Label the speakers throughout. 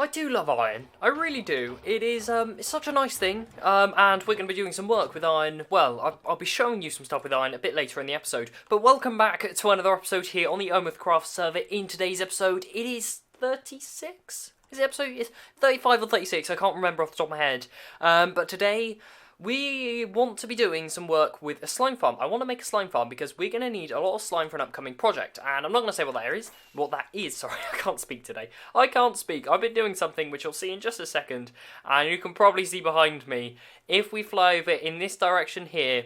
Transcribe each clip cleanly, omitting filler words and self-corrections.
Speaker 1: I do love iron. I really do. It is it's such a nice thing. And we're going to be doing some work with iron. Well, I'll be showing you some stuff with iron a bit later in the episode. But welcome back to another episode here on the OmathaCraft server. In today's episode, it is 36. Is it episode? It's 35 or 36. I can't remember off the top of my head. But today we want to be doing some work with a slime farm. I want to make a slime farm because we're going to need a lot of slime for an upcoming project. And I'm not going to say what that is. Sorry, I can't speak today. I can't speak. I've been doing something which you'll see in just a second. And you can probably see behind me. If we fly over in this direction here,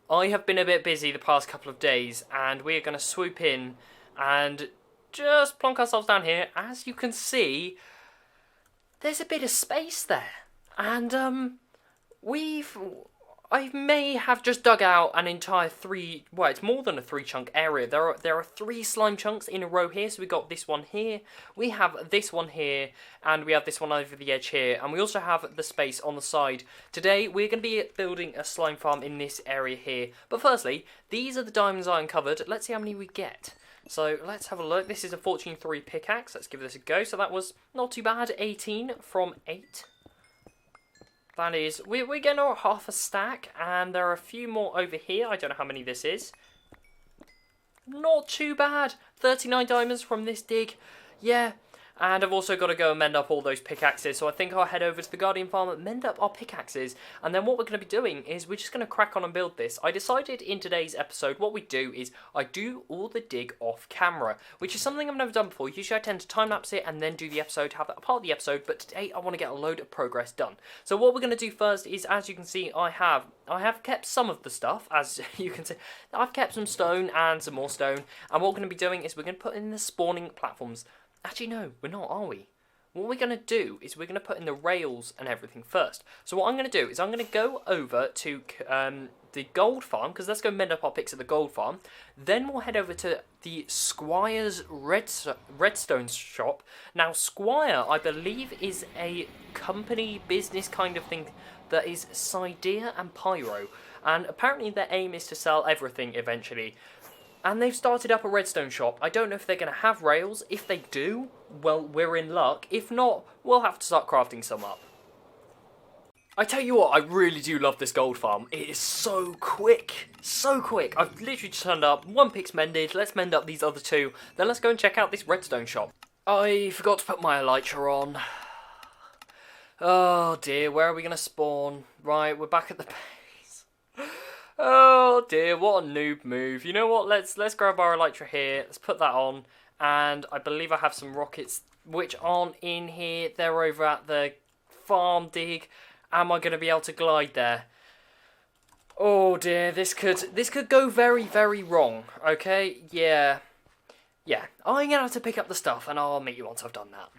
Speaker 1: I have been a bit busy the past couple of days. And we're going to swoop in and just plonk ourselves down here. As you can see, there's a bit of space there. And, I may have just dug out an entire it's more than a 3-chunk area. There are 3 slime chunks in a row here. So we got this one here, we have this one here, and we have this one over the edge here. And we also have the space on the side. Today, we're going to be building a slime farm in this area here. But firstly, these are the diamonds I uncovered. Let's see how many we get. So let's have a look. This is a Fortune 3 pickaxe. Let's give this a go. So that was not too bad. 18 from 8. That is, we're getting half a stack, and there are a few more over here. I don't know how many this is. Not too bad. 39 diamonds from this dig. Yeah. And I've also got to go and mend up all those pickaxes. So I think I'll head over to the Guardian Farm and mend up our pickaxes. And then what we're going to be doing is we're just going to crack on and build this. I decided in today's episode what we do is I do all the dig off camera, which is something I've never done before. Usually I tend to time-lapse it and then do the episode, have that part of the episode. But today I want to get a load of progress done. So what we're going to do first is, as you can see, I have kept some of the stuff. As you can see, I've kept some stone and some more stone. And what we're going to be doing is we're going to put in the spawning platforms. Actually, no, we're not, are we? What we're going to do is we're going to put in the rails and everything first. So what I'm going to do is I'm going to go over to the gold farm, because let's go mend up our picks at the gold farm. Then we'll head over to the Squire's redstone shop. Now, Squire, I believe, is a company business kind of thing that is Sidea and Pyro. And apparently their aim is to sell everything eventually. And they've started up a redstone shop. I don't know if they're going to have rails. If they do, well, we're in luck. If not, we'll have to start crafting some up. I tell you what, I really do love this gold farm. It is so quick. So quick. I've literally just turned up. 1 pick's mended. Let's mend up these other 2. Then let's go and check out this redstone shop. I forgot to put my elytra on. Oh dear, where are we going to spawn? Right, we're back at the base. Oh dear, what a noob move. You know what, let's grab our elytra here, let's put that on, and I believe I have some rockets which aren't in here. They're over at the farm dig. Am I going to be able to glide there? Oh dear, this could go very, very wrong, okay? Yeah, I'm going to have to pick up the stuff, and I'll meet you once I've done that.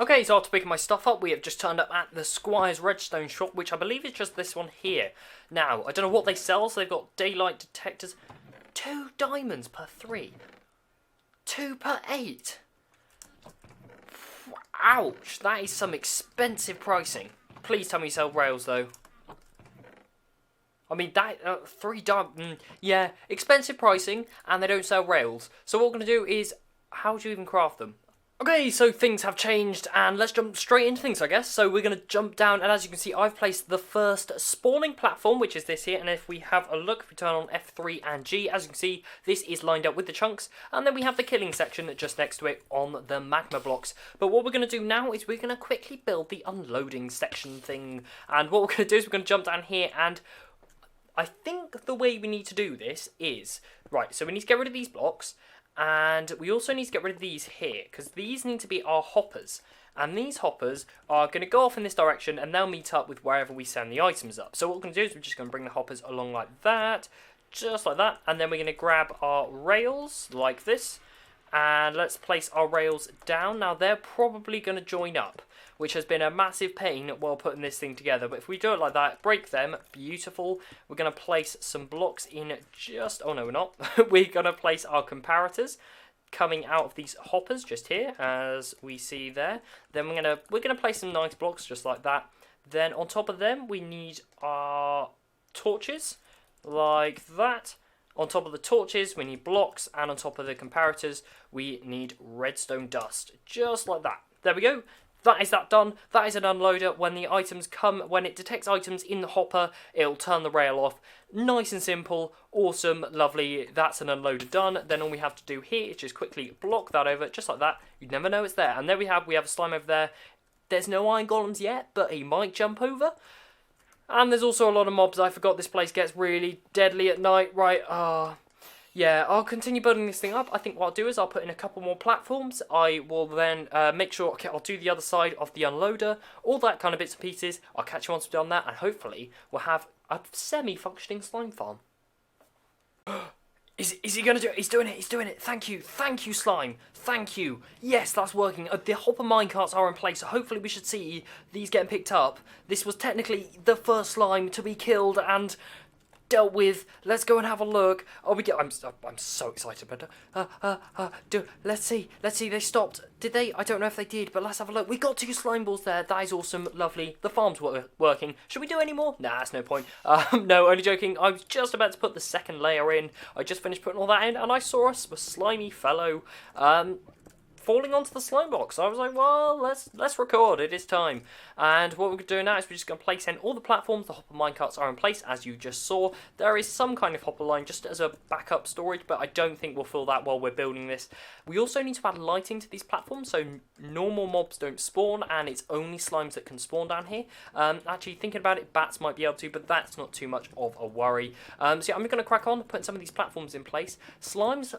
Speaker 1: Okay, so after picking my stuff up, we have just turned up at the Squire's redstone shop, which I believe is just this one here. Now, I don't know what they sell, so they've got daylight detectors. 2 diamonds per 3. 2 per 8. Ouch, that is some expensive pricing. Please tell me you sell rails, though. I mean, that 3 diamonds, yeah, expensive pricing, and they don't sell rails. So what we're going to do is, how do you even craft them? Okay, so things have changed, and let's jump straight into things, I guess. So we're going to jump down, and as you can see, I've placed the first spawning platform, which is this here. And if we have a look, if we turn on F3 and G, as you can see, this is lined up with the chunks. And then we have the killing section just next to it on the magma blocks. But what we're going to do now is we're going to quickly build the unloading section thing. And what we're going to do is we're going to jump down here, and I think the way we need to do this is, right, so we need to get rid of these blocks. And we also need to get rid of these here, because these need to be our hoppers. And these hoppers are going to go off in this direction, and they'll meet up with wherever we send the items up. So what we're going to do is we're just going to bring the hoppers along like that, just like that. And then we're going to grab our rails like this. And let's place our rails down. Now they're probably going to join up, which has been a massive pain while putting this thing together. But if we do it like that, break them, beautiful. We're going to place some blocks in just, oh no we're not. We're going to place our comparators coming out of these hoppers just here, as we see there. Then we're going to place some nice blocks just like that. Then on top of them, we need our torches, like that. On top of the torches, we need blocks, and on top of the comparators, we need redstone dust, just like that. there we go. That is that done. That is an unloader. When the items come, when it detects items in the hopper, it'll turn the rail off. Nice and simple, awesome, lovely. That's an unloader done. Then all we have to do here is just quickly block that over, just like that. You'd never know it's there. And there we have a slime over there. There's no iron golems yet, but he might jump over. And there's also a lot of mobs. I forgot this place gets really deadly at night. Right, yeah, I'll continue building this thing up. I think what I'll do is I'll put in a couple more platforms. I will then make sure, okay, I'll do the other side of the unloader, all that kind of bits and pieces. I'll catch you once we've done that, and hopefully we'll have a semi-functioning slime farm. Is he going to do it? He's doing it. Thank you, slime. Thank you. Yes, that's working. The hopper minecarts are in place, so hopefully we should see these getting picked up. This was technically the first slime to be killed and dealt with. Let's go and have a look. Oh, I'm so excited, but let's see. They stopped. Did they? I don't know if they did, but let's have a look. We got 2 slime balls there. That is awesome, lovely. The farm's working. Should we do any more? Nah, that's no point. No, only joking. I was just about to put the second layer in. I just finished putting all that in, and I saw a slimy fellow falling onto the slime box. I was like, well, let's record. It is time. And what we're doing now is we're just going to place in all the platforms. The hopper minecarts are in place, as you just saw. There is some kind of hopper line just as a backup storage, but I don't think we'll fill that while we're building this. We also need to add lighting to these platforms, so normal mobs don't spawn, and it's only slimes that can spawn down here. Actually, thinking about it, bats might be able to, but that's not too much of a worry. So yeah, I'm going to crack on, putting some of these platforms in place. Slimes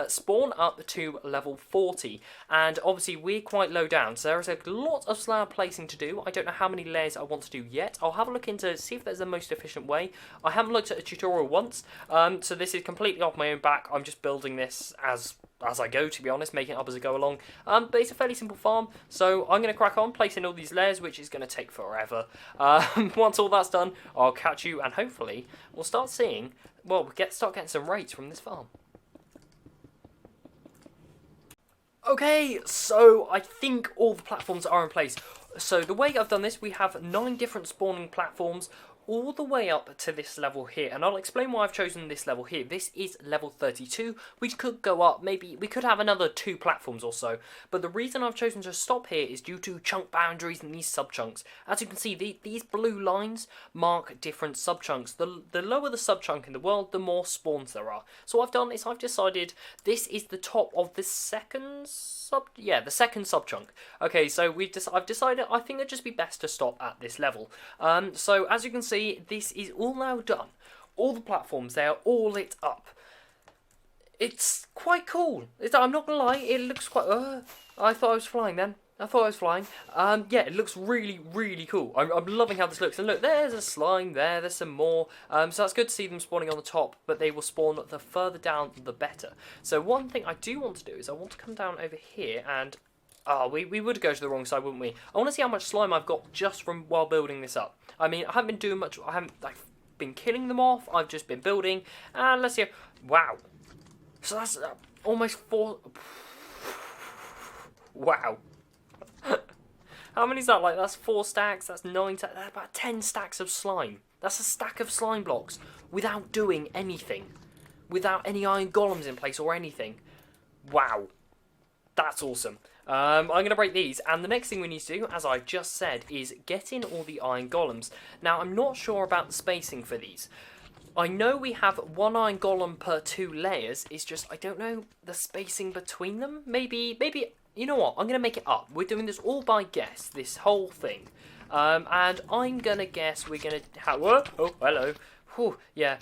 Speaker 1: spawn up to level 40, and obviously we're quite low down, so there is a lot of slab placing to do. I don't know how many layers I want to do yet. I'll have a look into see if there's the most efficient way. I haven't looked at a tutorial once, so this is completely off my own back. I'm just building this as I go, to be honest, making it up as I go along. But it's a fairly simple farm, so I'm going to crack on placing all these layers, which is going to take forever. Once all that's done, I'll catch you, and hopefully we'll start seeing, well, start getting some rates from this farm. Okay, so I think all the platforms are in place. So the way I've done this, we have 9 different spawning platforms all the way up to this level here, and I'll explain why I've chosen this level here. This is level 32. We could go up, maybe we could have another 2 platforms or so, but the reason I've chosen to stop here is due to chunk boundaries and these sub-chunks. As you can see, these blue lines mark different sub-chunks. The lower the sub-chunk in the world, the more spawns there are. So what I've done is I've decided this is the top of the second sub-chunk. Okay, so I've decided I think it'd just be best to stop at this level. So as you can see, this is all now done. All the platforms, they are all lit up. It's quite cool. I'm not gonna lie, it looks quite. I thought I was flying then. Yeah, it looks really, really cool. I'm loving how this looks. And look, there's a slime there. There's some more. So that's good to see them spawning on the top, but they will spawn the further down, the better. So one thing I do want to do is I want to come down over here and. We would go to the wrong side, wouldn't we? I want to see how much slime I've got just from while building this up. I mean, I haven't been doing much. I haven't been killing them off. I've just been building. And let's see. Wow. So that's almost 4. Wow. How many is that? Like, that's 4 stacks. That's 9. That's about 10 stacks of slime. That's a stack of slime blocks without doing anything, without any iron golems in place or anything. Wow. That's awesome. I'm going to break these, and the next thing we need to do, as I just said, is get in all the iron golems. Now, I'm not sure about the spacing for these. I know we have 1 iron golem per 2 layers, it's just, I don't know the spacing between them. Maybe, you know what, I'm going to make it up. We're doing this all by guess, this whole thing. And I'm going to guess we're going to have, oh, hello. Whew, yeah,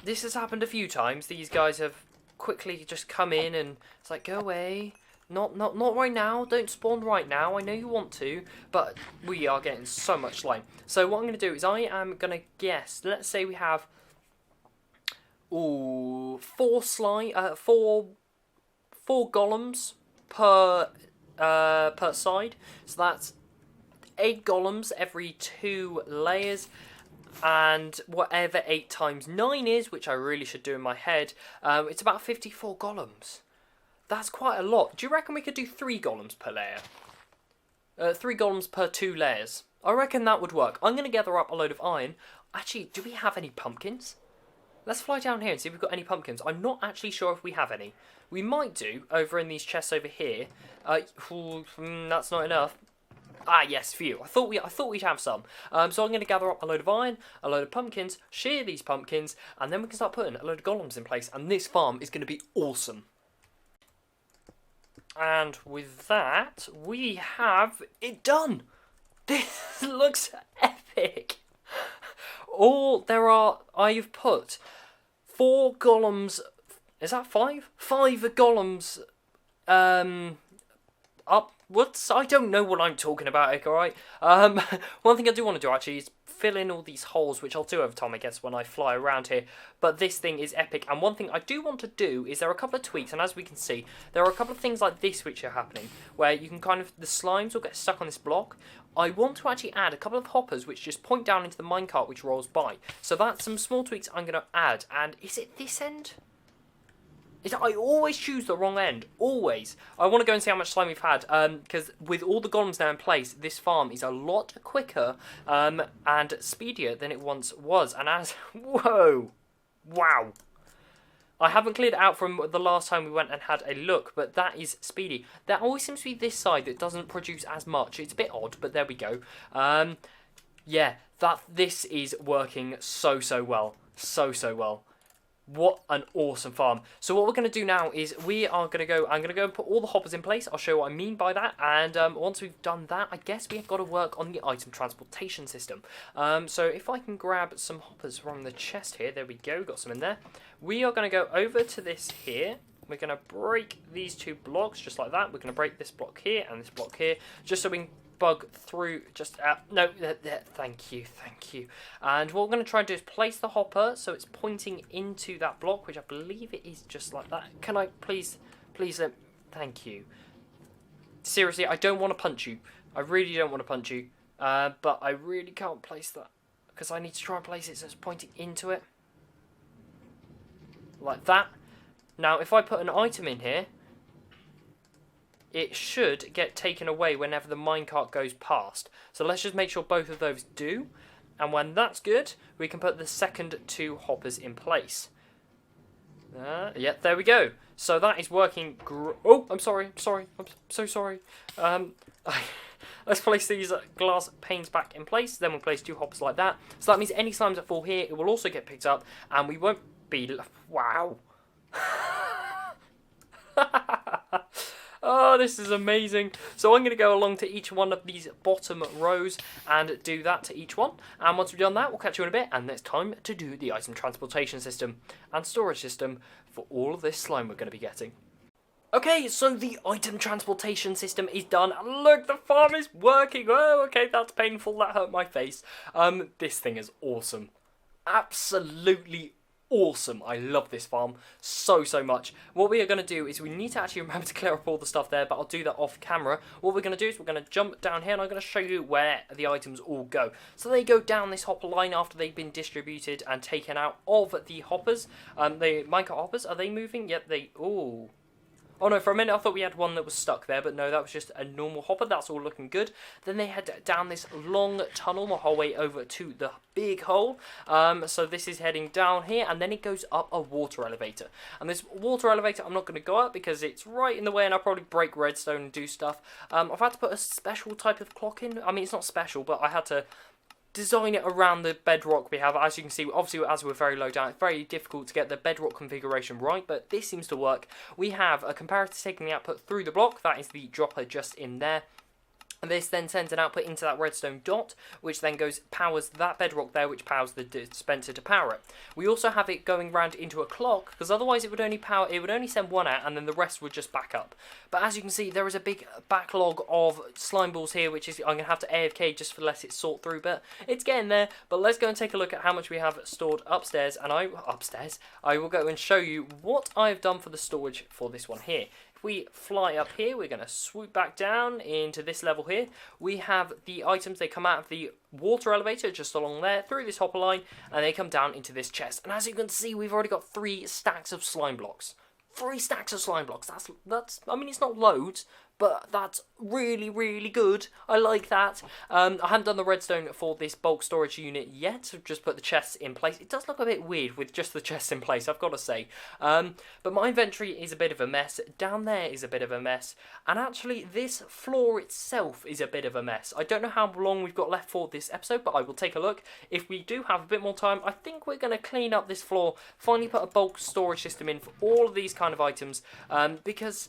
Speaker 1: this has happened a few times. These guys have quickly just come in and it's like, go away. Not right now. Don't spawn right now. I know you want to, but we are getting so much slime. So what I'm going to do is I am going to guess. Let's say we have 4 golems per side. So that's 8 golems every 2 layers. And whatever 8 times 9 is, which I really should do in my head, it's about 54 golems. That's quite a lot. Do you reckon we could do 3 golems per layer? 3 golems per 2 layers. I reckon that would work. I'm going to gather up a load of iron. Actually, do we have any pumpkins? Let's fly down here and see if we've got any pumpkins. I'm not actually sure if we have any. We might do over in these chests over here. That's not enough. Ah, yes, phew. I thought we'd have some. So I'm going to gather up a load of iron, a load of pumpkins, shear these pumpkins, and then we can start putting a load of golems in place. And this farm is going to be awesome. And with that, we have it done. This looks epic. I've put 4 golems. Is that 5? 5 golems. Upwards. I don't know what I'm talking about. Alright. One thing I do want to do actually is fill in all these holes, which I'll do over time, I guess, when I fly around here. But this thing is epic. And one thing I do want to do is there are a couple of tweaks, and as we can see, there are a couple of things like this which are happening, where you can the slimes will get stuck on this block. I want to actually add a couple of hoppers which just point down into the minecart which rolls by. So that's some small tweaks I'm going to add. And is it this end? I always choose the wrong end. Always. I want to go and see how much slime we've had. Because with all the golems now in place, this farm is a lot quicker and speedier than it once was. And whoa. Wow. I haven't cleared it out from the last time we went and had a look, but that is speedy. There always seems to be this side that doesn't produce as much. It's a bit odd, but there we go. Yeah, this is working so well. So well. What an awesome farm. So what we're going to do now is I'm going to go and put all the hoppers in place. I'll show you what I mean by that. And once we've done that, I guess we've got to work on the item transportation system. So if I can grab some hoppers from the chest here. There we go. Got some in there. We are going to go over to this here. We're going to break these 2 blocks just like that. We're going to break this block here and this block here. Just so we can bug through thank you. And what we're going to try and do is place the hopper so it's pointing into that block, which I believe it is just like that. Can I please thank you. Seriously, I don't want to punch you. I really don't want to punch you. But I really can't place that because I need to try and place it so it's pointing into it. Like that. Now, if I put an item in here, it should get taken away whenever the minecart goes past. So let's just make sure both of those do. And when that's good, we can put the second 2 hoppers in place. Yeah, there we go. So that is working. Oh, I'm sorry. I'm so sorry. Let's place these glass panes back in place. Then we'll place 2 hoppers like that. So that means any slimes that fall here, it will also get picked up. And we won't be... Wow. Oh, this is amazing. So I'm going to go along to each one of these bottom rows and do that to each one. And once we've done that, we'll catch you in a bit. And it's time to do the item transportation system and storage system for all of this slime we're going to be getting. Okay, so the item transportation system is done. Look, the farm is working. Oh, okay, that's painful. That hurt my face. This thing is awesome. Absolutely awesome. I love this farm so much. What we are going to do is we need to actually remember to clear up all the stuff there, but I'll do that off camera. What we're going to do is we're going to jump down here and I'm going to show you where the items all go. So they go down this hopper line after they've been distributed and taken out of the hoppers. The minecart hoppers, are they moving? Yep, ooh. Oh no, for a minute I thought we had one that was stuck there, but no, that was just a normal hopper. That's all looking good. Then they head down this long tunnel the whole way over to the big hole. So this is heading down here, and then it goes up a water elevator. And this water elevator I'm not going to go up because it's right in the way and I'll probably break redstone and do stuff. I've had to put a special type of clock in. I mean, it's not special, but I had to design it around the bedrock we have. As you can see, obviously as we're very low down, it's very difficult to get the bedrock configuration right, but this seems to work. We have a comparator taking the output through the block. That is the dropper just in there. And this then sends an output into that redstone dot, which then powers that bedrock there, which powers the dispenser to power it. We also have it going round into a clock, because otherwise it would only send one out, and then the rest would just back up. But as you can see, there is a big backlog of slime balls here, which is I'm going to have to AFK just to let it sort through, but it's getting there. But let's go and take a look at how much we have stored upstairs, and I will go and show you what I've done for the storage for this one here. We fly up here, we're going to swoop back down into this level here. We have the items, they come out of the water elevator just along there, through this hopper line, and they come down into this chest. And as you can see, we've already got 3 stacks of slime blocks. 3 stacks of slime blocks. That's I mean, it's not loads, but that's really, really good. I like that. I haven't done the redstone for this bulk storage unit yet. I've just put the chests in place. It does look a bit weird with just the chests in place, I've got to say. But my inventory is a bit of a mess. Down there is a bit of a mess. And actually, this floor itself is a bit of a mess. I don't know how long we've got left for this episode, but I will take a look. If we do have a bit more time, I think we're going to clean up this floor, finally put a bulk storage system in for all of these kind of items, because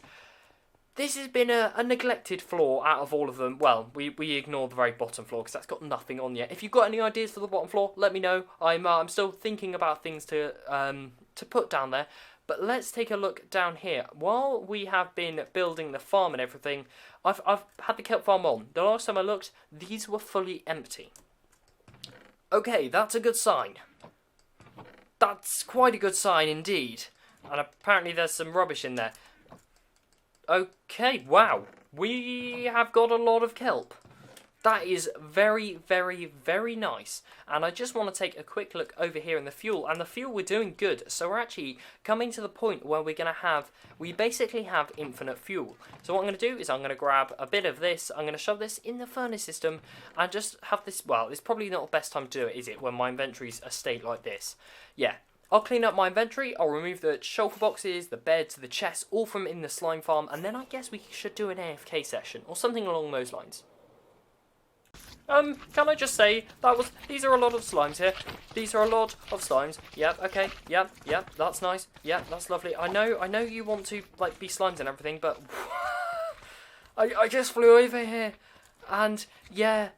Speaker 1: this has been a neglected floor out of all of them. Well, we ignore the very bottom floor because that's got nothing on yet. If you've got any ideas for the bottom floor, let me know. I'm still thinking about things to put down there. But let's take a look down here. While we have been building the farm and everything, I've had the kelp farm on. The last time I looked, these were fully empty. Okay, that's a good sign. That's quite a good sign indeed. And apparently there's some rubbish in there. Okay, wow. We have got a lot of kelp. That is very, very, very nice. And I just want to take a quick look over here in the fuel. And the fuel, we're doing good. So we're actually coming to the point where we're going to have, we basically have infinite fuel. So what I'm going to do is I'm going to grab a bit of this. I'm going to shove this in the furnace system and just have this, well, it's probably not the best time to do it, is it? When my inventory's a state like this. Yeah. I'll clean up my inventory, I'll remove the shulker boxes, the beds, the chests, all from in the slime farm, and then I guess we should do an AFK session, or something along those lines. Can I just say, these are a lot of slimes here. These are a lot of slimes. Yep, okay, yep, that's nice. Yep, that's lovely. I know you want to, like, be slimes and everything, but I just flew over here, and yeah,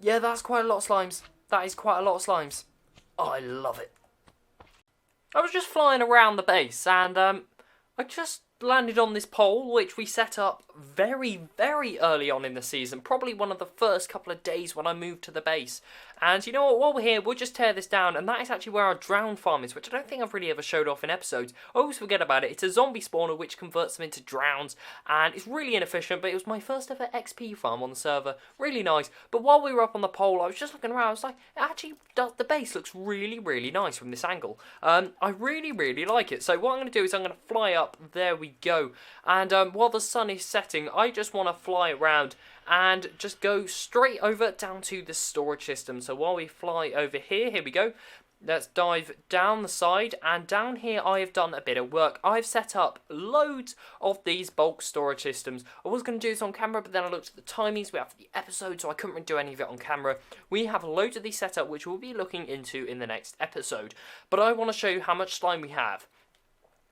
Speaker 1: that's quite a lot of slimes. That is quite a lot of slimes. Oh, I love it. I was just flying around the base and I just landed on this pole which we set up very, very early on in the season. Probably one of the first couple of days when I moved to the base. And you know what, while we're here, we'll just tear this down, and that is actually where our drowned farm is, which I don't think I've really ever showed off in episodes. I always forget about it. It's a zombie spawner which converts them into drowns, and it's really inefficient, but it was my first ever XP farm on the server. Really nice. But while we were up on the pole, I was just looking around, I was like, actually, the base looks really, really nice from this angle. I really, really like it. So what I'm going to do is I'm going to fly up. There we go. And while the sun is setting, I just want to fly around and just go straight over down to the storage system. So while we fly over here we go. Let's dive down the side, and down here I have done a bit of work. I've set up loads of these bulk storage systems. I was going to do this on camera, but then I looked at the timings we have for the episode, so I couldn't really do any of it on camera. We have loads of these set up, which we'll be looking into in the next episode. But I want to show you how much slime we have.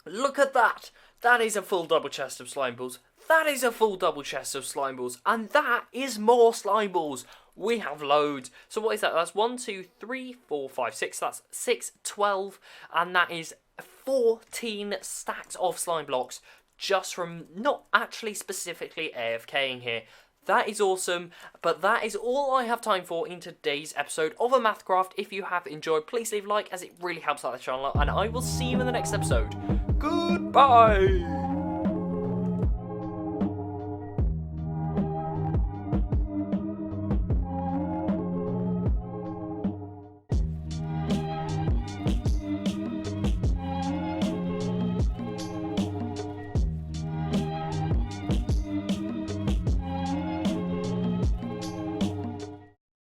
Speaker 1: Look at that! That is a full double chest of slime balls. That is a full double chest of slime balls. And that is more slime balls. We have loads. So what is that? That's 1, 2, 3, 4, 5, 6. That's 6, 12. And that is 14 stacks of slime blocks just from not actually specifically AFKing here. That is awesome, but that is all I have time for in today's episode of OmathaCraft. If you have enjoyed, please leave a like, as it really helps out the channel, and I will see you in the next episode. Goodbye!